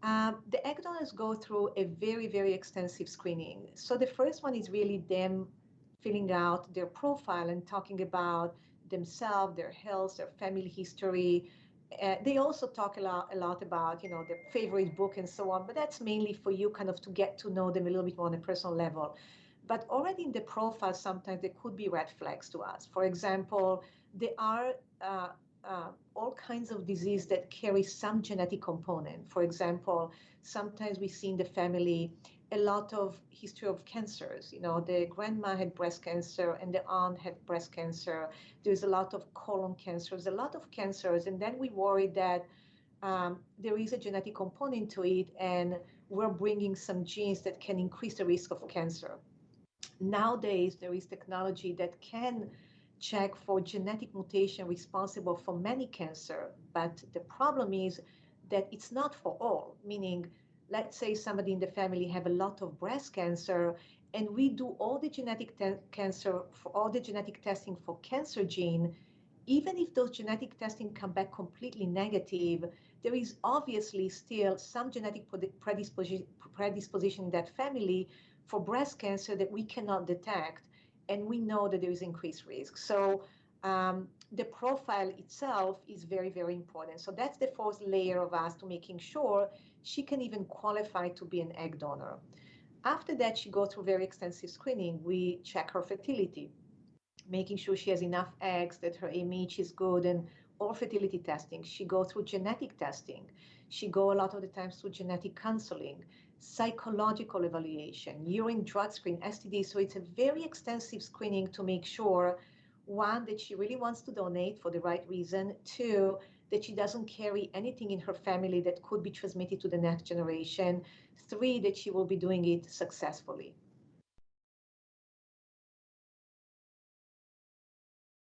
The egg donors go through a very, very extensive screening. So the first one is really them filling out their profile and talking about themselves, their health, their family history. They also talk a lot about, their favorite book and so on, but that's mainly for you kind of to get to know them a little bit more on a personal level. But already in the profile, sometimes there could be red flags to us. For example, there are all kinds of disease that carry some genetic component. For example, sometimes we see in the family a lot of history of cancers. The grandma had breast cancer and the aunt had breast cancer. There's a lot of colon cancers, a lot of cancers. And then we worry that there is a genetic component to it, and we're bringing some genes that can increase the risk of cancer. Nowadays, there is technology that can check for genetic mutation responsible for many cancer, but the problem is that it's not for all, meaning let's say somebody in the family have a lot of breast cancer, and we do all the genetic testing for cancer gene. Even if those genetic testing come back completely negative, there is obviously still some genetic predisposition in that family for breast cancer that we cannot detect, and we know that there is increased risk. So the profile itself is very, very important. So that's the fourth layer of us to making sure she can even qualify to be an egg donor. After that, she goes through very extensive screening. We check her fertility, making sure she has enough eggs, that her AMH is good, and all fertility testing. She goes through genetic testing. She goes a lot of the times through genetic counseling, psychological evaluation, urine drug screen, STD. So it's a very extensive screening to make sure, one, that she really wants to donate for the right reason. Two, that she doesn't carry anything in her family that could be transmitted to the next generation. Three, that she will be doing it successfully.